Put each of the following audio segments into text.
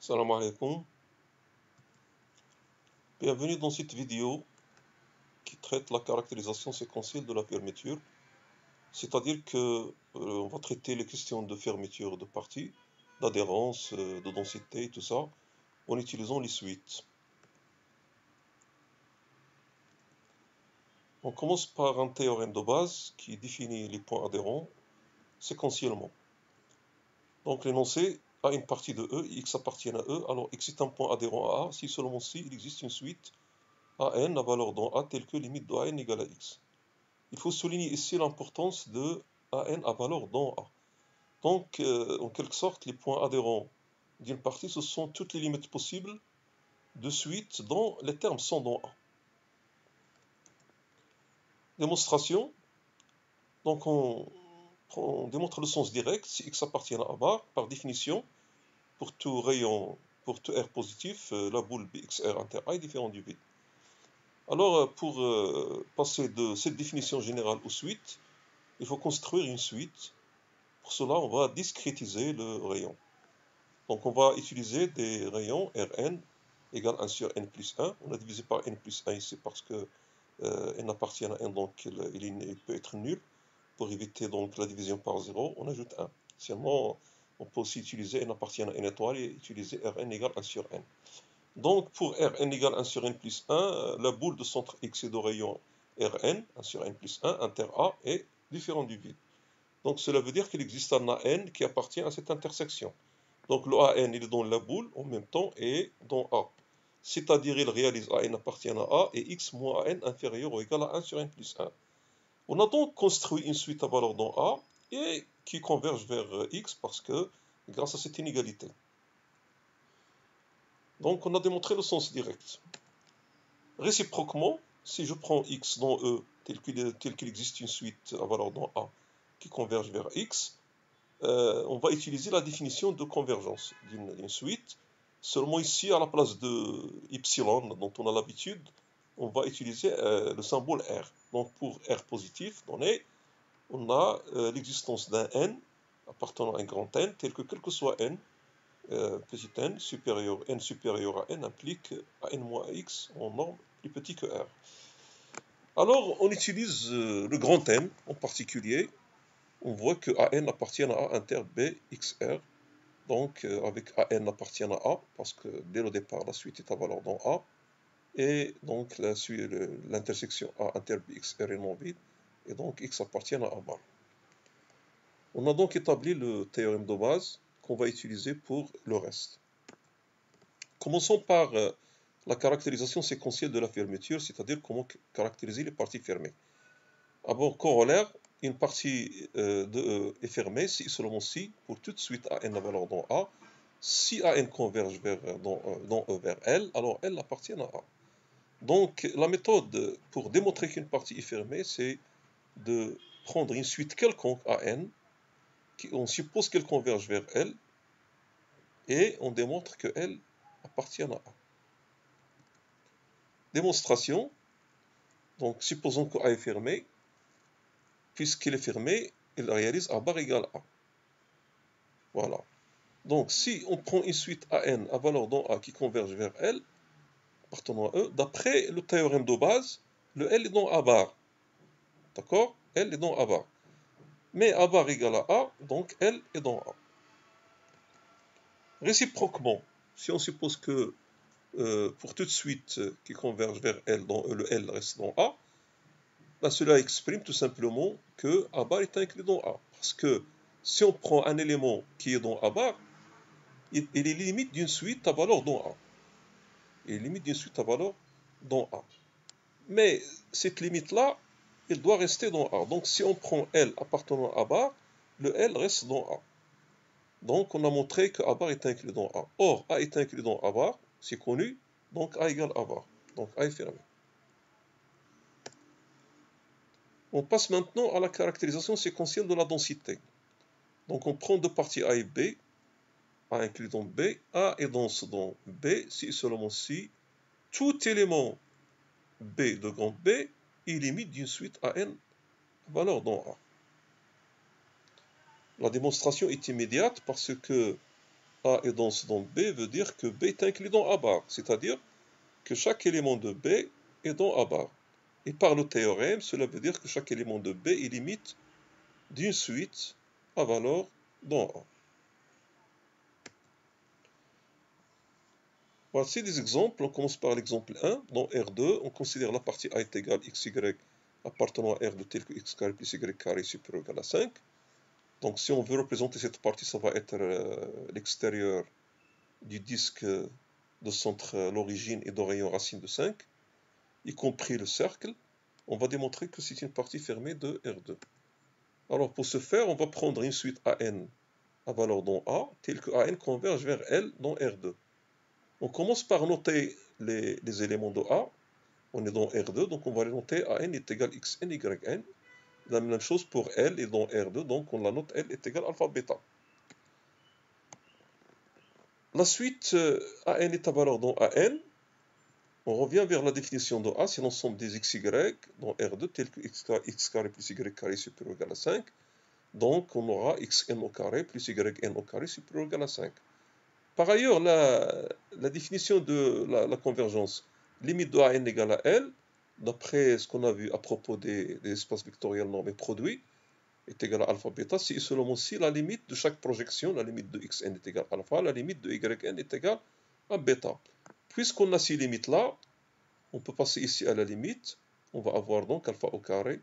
Salam alaikum. Bienvenue dans cette vidéo qui traite la caractérisation séquentielle de la fermeture. C'est-à-dire que on va traiter les questions de fermeture de parties, d'adhérence, de densité, tout ça, en utilisant les suites. On commence par un théorème de base qui définit les points adhérents séquentiellement. Donc l'énoncé a une partie de E, X appartient à E, alors X est un point adhérent à A si seulement si il existe une suite AN à valeur dans A telle que limite de AN égale à X. Il faut souligner ici l'importance de AN à valeur dans A. Donc, en quelque sorte, les points adhérents d'une partie, ce sont toutes les limites possibles de suite dont les termes sont dans A. Démonstration. Donc, on démontre le sens direct. Si X appartient à A bar, par définition, pour tout rayon, pour tout R positif, la boule BXR inter A est différente du vide. Alors, pour passer de cette définition générale aux suites, il faut construire une suite. Pour cela, on va discrétiser le rayon. Donc, on va utiliser des rayons Rn égale 1 sur n plus 1. On a divisé par n plus 1 ici parce que n appartient à n, donc il peut être nul. Pour éviter donc la division par 0, on ajoute 1. Seulement, on peut aussi utiliser n appartient à n étoile et utiliser Rn égale 1 sur n. Donc, pour Rn égale 1 sur n plus 1, la boule de centre X et de rayon Rn, 1 sur n plus 1, inter A, est différente du vide. Donc, cela veut dire qu'il existe un AN qui appartient à cette intersection. Donc, le AN, il est dans la boule, en même temps, et dans A. C'est-à-dire, il réalise AN appartient à A, et X moins AN inférieur ou égal à 1 sur n plus 1. On a donc construit une suite à valeur dans A, et qui converge vers X, parce que, grâce à cette inégalité. Donc, on a démontré le sens direct. Réciproquement, si je prends X dans E, tel qu'il existe une suite à valeur dans A, qui converge vers X, on va utiliser la définition de convergence d'une suite. Seulement ici, à la place de Y, dont on a l'habitude, on va utiliser le symbole R. Donc pour R positif donné, on a l'existence d'un N appartenant à un grand N, tel que quel que soit N, petit n supérieur à N implique à N moins X en norme plus petit que R. Alors on utilise le grand N en particulier. On voit que AN appartient à A inter B, XR, donc avec AN appartient à A, parce que dès le départ, la suite est à valeur dans A, et donc l'intersection A inter B, XR est non vide, et donc X appartient à A bar. On a donc établi le théorème de base qu'on va utiliser pour le reste. Commençons par la caractérisation séquentielle de la fermeture, c'est-à-dire comment caractériser les parties fermées. D'abord, corollaire, une partie de E est fermée si et seulement si, pour toute suite AN à valeur dans A, si AN converge dans E vers L, alors L appartient à A. Donc, la méthode pour démontrer qu'une partie est fermée, c'est de prendre une suite quelconque AN, on suppose qu'elle converge vers L, et on démontre que L appartient à A. Démonstration, donc supposons que A est fermé, puisqu'il est fermé, il réalise A bar égale A. Voilà. Donc, si on prend une suite AN à valeur dans A qui converge vers L, appartenant à E, d'après le théorème de base, le L est dans A bar. D'accord? L est dans A bar. Mais A bar égale à A, donc L est dans A. Réciproquement, si on suppose que pour toute suite qui converge vers L, le L reste dans A, ben cela exprime tout simplement que A bar est inclus dans A. Parce que si on prend un élément qui est dans A bar, il est limite d'une suite à valeur dans A. Il est limite d'une suite à valeur dans A. Mais cette limite-là, elle doit rester dans A. Donc si on prend L appartenant à A bar, le L reste dans A. Donc on a montré que A bar est inclus dans A. Or, A est inclus dans A bar, c'est connu, donc A égale A bar. Donc A est fermé. On passe maintenant à la caractérisation séquentielle de la densité. Donc on prend deux parties A et B. A inclus dans B, A est dense dans B, si et seulement si tout élément B de grande B est limite d'une suite AN valeur dans A. La démonstration est immédiate parce que A est dense dans B veut dire que B est inclus dans A bar, c'est-à-dire que chaque élément de B est dans A bar. Et par le théorème, cela veut dire que chaque élément de B est limite d'une suite à valeur dans A. Voici des exemples. On commence par l'exemple 1. Dans R2, on considère la partie A est égale xy appartenant à R de tel que x carré plus y carré supérieur ou égal à 5. Donc si on veut représenter cette partie, ça va être l'extérieur du disque de centre l'origine et de rayon racine de 5, y compris le cercle. On va démontrer que c'est une partie fermée de R2. Alors pour ce faire, on va prendre une suite AN à valeur dans A, telle que AN converge vers L dans R2. On commence par noter les éléments de A. On est dans R2, donc on va les noter AN est égal xn, yn. La même chose pour L est dans R2, donc on la note L est égal alpha bêta. La suite AN est à valeur dans AN. On revient vers la définition de A, c'est l'ensemble des xy dans R2 tel que x carré plus y carré supérieur ou égal à 5. Donc on aura xn au carré plus yn au carré supérieur ou égal à 5. Par ailleurs, la définition de la convergence, limite de AN égale à L, d'après ce qu'on a vu à propos des espaces vectoriels normés produits, est égale à alpha bêta, c'est seulement si la limite de chaque projection, la limite de xn est égale à alpha, la limite de yn est égale à bêta. Puisqu'on a ces limites-là, on peut passer ici à la limite, on va avoir donc alpha au carré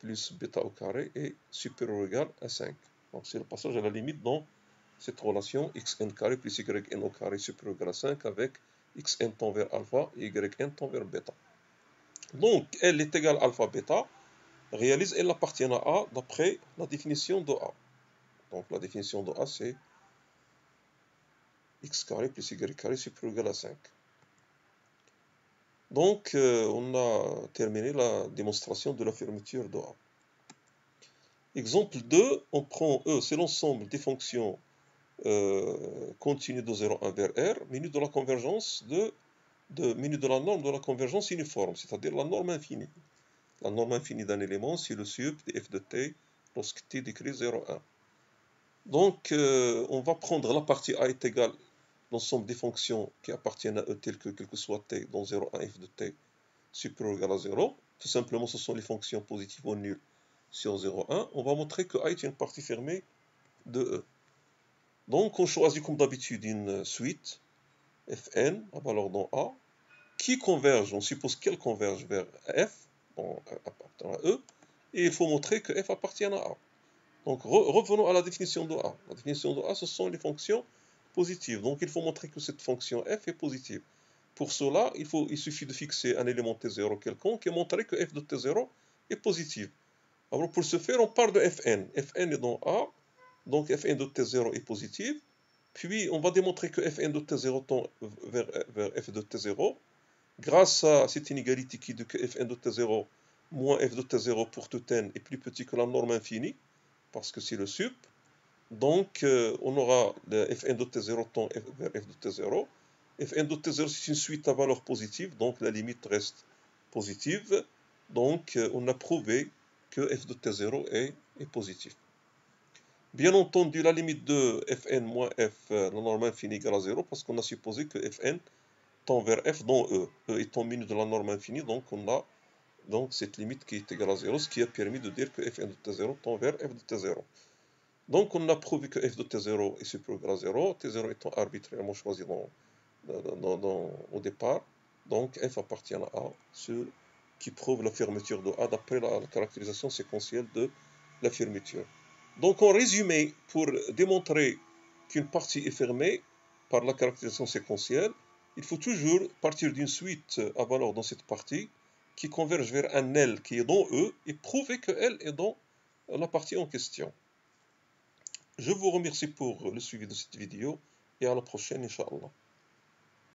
plus bêta au carré est supérieur ou égal à 5. Donc c'est le passage à la limite dans cette relation xn carré plus yn au carré supérieur ou égal à 5 avec xn tend vers alpha et yn tend vers bêta. Donc L est égal à alpha bêta, réalise L appartient à A d'après la définition de A. Donc la définition de A c'est x carré plus y carré supérieur ou égal à 5. Donc on a terminé la démonstration de la fermeture de A. Exemple 2, on prend E, c'est l'ensemble des fonctions continues de 0,1 vers R, minus de la convergence minus de la norme de la convergence uniforme, c'est-à-dire la norme infinie. La norme infinie d'un élément, c'est le sup de f de t lorsque t décrit 0,1. Donc on va prendre la partie A est égale l'ensemble des fonctions qui appartiennent à E telles que quel que soit t dans 0,1 f de t supérieur ou égal à 0. Tout simplement, ce sont les fonctions positives ou nulles sur 0,1. On va montrer que A est une partie fermée de E. Donc on choisit comme d'habitude une suite Fn à valeur dans A qui converge, on suppose qu'elle converge vers F appartenant à E, et il faut montrer que F appartient à A. Donc revenons à la définition de A. La définition de A, ce sont les fonctions positives. Donc il faut montrer que cette fonction F est positive. Pour cela, il suffit de fixer un élément T0 quelconque et montrer que F de T0 est positive. Alors pour ce faire, on part de Fn. Fn est dans A, donc Fn de T0 est positive. Puis on va démontrer que Fn de T0 tend vers F de T0. Grâce à cette inégalité qui dit que Fn de T0 moins F de T0 pour tout n est plus petit que la norme infinie, parce que c'est le sup. Donc on aura le Fn de T0 tend vers F de T0. Fn de T0 c'est une suite à valeur positive, donc la limite reste positive. Donc on a prouvé que F de T0 est positif. Bien entendu, la limite de Fn moins F, la norme infinie égale à 0, parce qu'on a supposé que Fn tend vers F dans E. E étant minus de la norme infinie, donc on a cette limite qui est égale à 0, ce qui a permis de dire que Fn de T0 tend vers F de T0. Donc on a prouvé que F de T0 est supérieur à 0, T0 étant arbitrairement choisi au départ. Donc F appartient à A, ce qui prouve la fermeture de A d'après la caractérisation séquentielle de la fermeture. Donc en résumé, pour démontrer qu'une partie est fermée par la caractérisation séquentielle, il faut toujours partir d'une suite à valeur dans cette partie qui converge vers un L qui est dans E et prouver que L est dans la partie en question. Je vous remercie pour le suivi de cette vidéo et à la prochaine, Inch'Allah.